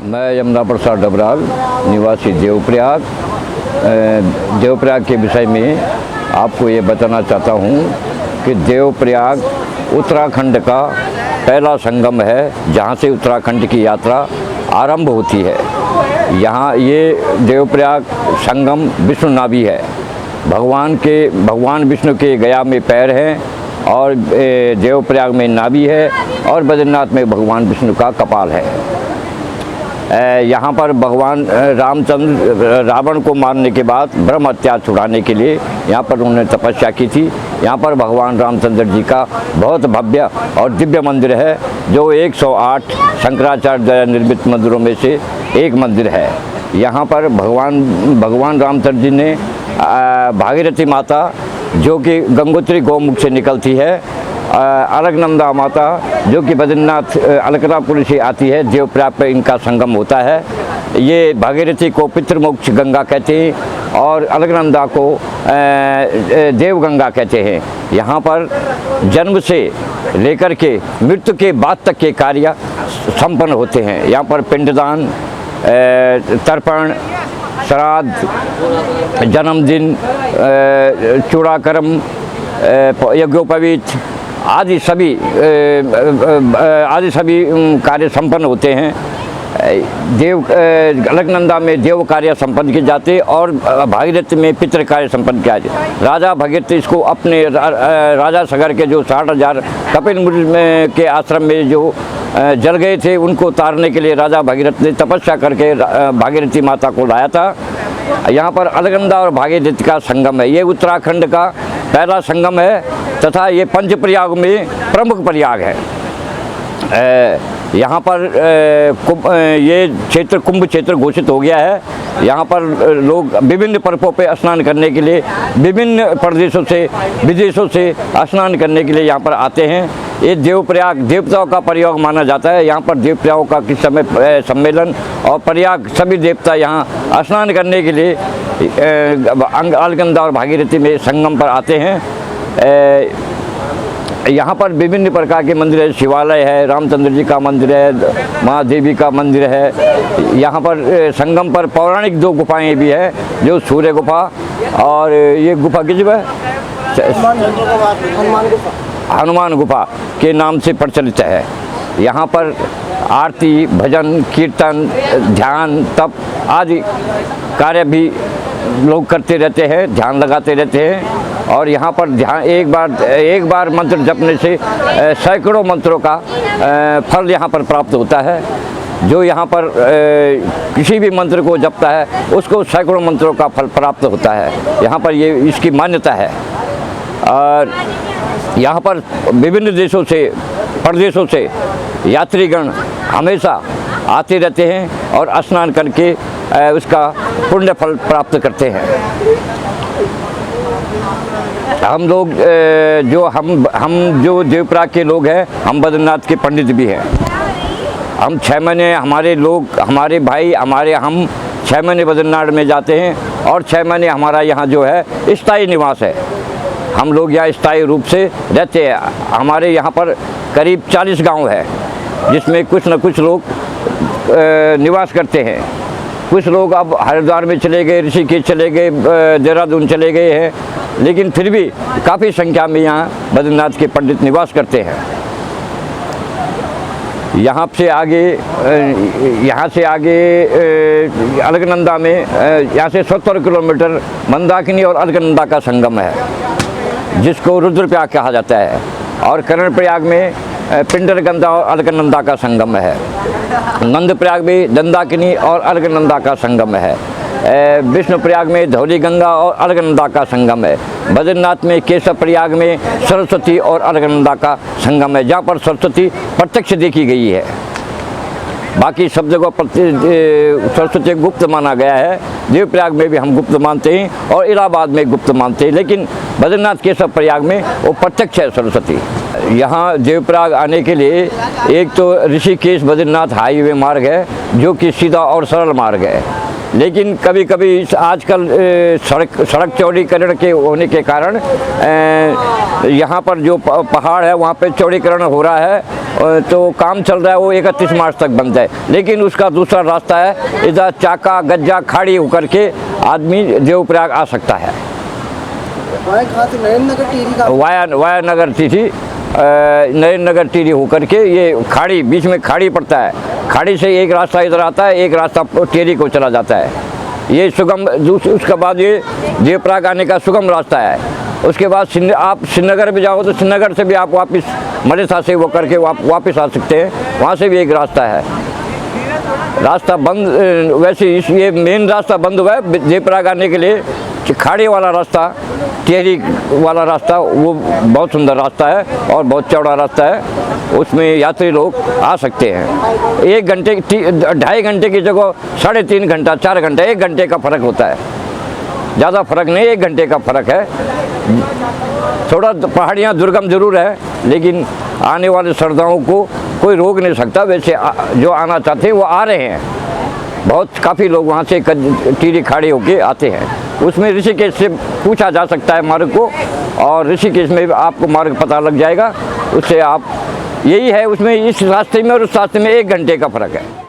मैं यमुना प्रसाद डबराल, निवासी देवप्रयाग। देवप्रयाग के विषय में आपको ये बताना चाहता हूँ कि देवप्रयाग उत्तराखंड का पहला संगम है, जहाँ से उत्तराखंड की यात्रा आरंभ होती है। यहाँ ये देवप्रयाग संगम विष्णु नाभि है। भगवान विष्णु के गया में पैर हैं और देवप्रयाग में नाभि है और बद्रीनाथ में भगवान विष्णु का कपाल है। यहाँ पर भगवान रामचंद्र रावण को मारने के बाद ब्रह्म हत्या छुड़ाने के लिए यहाँ पर उन्होंने तपस्या की थी। यहाँ पर भगवान रामचंद्र जी का बहुत भव्य और दिव्य मंदिर है, जो 108 शंकराचार्य द्वारा निर्मित मंदिरों में से एक मंदिर है। यहाँ पर भगवान रामचंद्र जी ने भागीरथी माता, जो कि गंगोत्री गौमुख से निकलती है, अलकनंदा माता, जो कि बद्रीनाथ अलकनंदापुरी से आती है, देवप्रयाग पर इनका संगम होता है। ये भागीरथी को पितृमोक्ष गंगा कहते हैं और अलकनंदा को देवगंगा कहते हैं। यहाँ पर जन्म से लेकर के मृत्यु के बाद तक के कार्य संपन्न होते हैं। यहाँ पर पिंडदान, तर्पण, श्राद्ध, जन्मदिन, चूड़ाकर्म, यज्ञोपवीत आदि सभी कार्य संपन्न होते हैं। अलकनंदा में देव कार्य संपन्न किए जाते और भागीरथी में पितृ कार्य संपन्न किया जाते। राजा भगीरथ इसको अपने राजा सगर के जो 60,000 कपिल मुनि के आश्रम में जो जल गए थे, उनको तारने के लिए राजा भगीरथ ने तपस्या करके भागीरथी माता को लाया था। यहाँ पर अलकनंदा और भागीरथी का संगम है। ये उत्तराखंड का पहला संगम है तथा ये पंचप्रयाग में प्रमुख प्रयाग है। यहाँ पर ये क्षेत्र कुंभ क्षेत्र घोषित हो गया है। यहाँ पर लोग विभिन्न पर्वों पे स्नान करने के लिए विभिन्न प्रदेशों से, विदेशों से स्नान करने के लिए यहाँ पर आते हैं। ये देवप्रयाग देवताओं का प्रयाग माना जाता है। यहाँ पर देवताओं का किस समय सम्मेलन और प्रयाग सभी देवता यहाँ स्नान करने के लिए अलकनंदा और भागीरथी में संगम पर आते हैं। यहाँ पर विभिन्न प्रकार के मंदिर है, शिवालय है, रामचंद्र जी का मंदिर है, महादेवी का मंदिर है। यहाँ पर संगम पर पौराणिक 2 गुफाएं भी है, जो सूर्य गुफा और ये गुफा किस है, हनुमान गुफा के नाम से प्रचलित है। यहाँ पर आरती, भजन, कीर्तन, ध्यान, तप आदि कार्य भी लोग करते रहते हैं, ध्यान लगाते रहते हैं। और यहाँ पर ध्यान एक बार मंत्र जपने से सैकड़ों मंत्रों का फल यहाँ पर प्राप्त होता है। जो यहाँ पर किसी भी मंत्र को जपता है, उसको सैकड़ों मंत्रों का फल प्राप्त होता है। यहाँ पर ये इसकी मान्यता है। और यहाँ पर विभिन्न देशों से, प्रदेशों से यात्रीगण हमेशा आते रहते हैं और स्नान करके उसका पुण्य फल प्राप्त करते हैं। हम लोग जो देवप्रयाग के लोग हैं, हम बद्रीनाथ के पंडित भी हैं। हम 6 महीने हमारे भाई हम 6 महीने बद्रीनाथ में जाते हैं और 6 महीने हमारा यहाँ जो है स्थायी निवास है। हम लोग यहाँ स्थायी रूप से रहते हैं। हमारे यहाँ पर करीब 40 गांव है, जिसमें कुछ न कुछ लोग निवास करते हैं। कुछ लोग अब हरिद्वार में चले गए, ऋषिकेश चले गए, देहरादून चले गए हैं, लेकिन फिर भी काफ़ी संख्या में यहाँ बद्रीनाथ के पंडित निवास करते हैं। यहाँ से आगे अलकनंदा में यहाँ से 70 किलोमीटर मंदाकिनी और अलकनंदा का संगम है, जिसको रुद्रप्रयाग कहा जाता है। और कर्णप्रयाग में पिंडरगंगा और अलकनंदा का संगम है। नंदप्रयाग में दंदाकिनी और अलकनंदा का संगम है। विष्णुप्रयाग में धौली गंगा और अलकनंदा का संगम है। बद्रीनाथ में केशव प्रयाग में सरस्वती और अलकनंदा का संगम है, जहाँ पर सरस्वती प्रत्यक्ष देखी गई है। बाकी सब जगह सरस्वती गुप्त माना गया है। देवप्रयाग में भी हम गुप्त मानते हैं और इलाहाबाद में गुप्त मानते हैं, लेकिन बद्रीनाथ केशव प्रयाग में वो प्रत्यक्ष है सरस्वती। यहाँ देवप्रयाग आने के लिए एक तो ऋषिकेश बद्रीनाथ हाईवे मार्ग है, जो कि सीधा और सरल मार्ग है। लेकिन कभी कभी आजकल सड़क चौड़ीकरण के होने के कारण यहाँ पर जो पहाड़ है वहाँ पे चौड़ीकरण हो रहा है, तो काम चल रहा है, वो 31 मार्च तक बंद है। लेकिन उसका दूसरा रास्ता है, इधर चाका गज्जा खाड़ी होकर के आदमी देवप्रयाग आ सकता है। वाया नगर टीरी नरेंद्र नगर टीरी होकर के ये खाड़ी, बीच में खाड़ी पड़ता है, खाड़ी से एक रास्ता इधर आता है, एक रास्ता टेरी को चला जाता है। ये सुगम, उसके बाद ये देवप्रयाग आने का सुगम रास्ता है। उसके बाद आप श्रीनगर भी जाओ तो श्रीनगर से भी आप वापस मरेसा से वो करके वापस आ सकते हैं, वहाँ से भी एक रास्ता है। रास्ता बंद, वैसे ये मेन रास्ता बंद हुआ है देवप्रयाग आने के लिए। खाड़ी वाला रास्ता, टेहरी वाला रास्ता, वो बहुत सुंदर रास्ता है और बहुत चौड़ा रास्ता है, उसमें यात्री लोग आ सकते हैं। 1 घंटे 2.5 घंटे की जगह 3.5 घंटा 4 घंटा 1 घंटे का फ़र्क होता है, ज़्यादा फर्क नहीं, 1 घंटे का फ़र्क है। थोड़ा पहाड़ियाँ दुर्गम जरूर है, लेकिन आने वाले श्रद्धालुओं को कोई रोक नहीं सकता। वैसे जो आना चाहते हैं वो आ रहे हैं, बहुत काफ़ी लोग वहाँ से टीरी खाड़ी होके आते हैं। उसमें ऋषिकेश से पूछा जा सकता है मार्ग को, और ऋषिकेश में आपको मार्ग पता लग जाएगा, उससे आप, यही है उसमें, इस रास्ते में और उस रास्ते में 1 घंटे का फ़र्क है।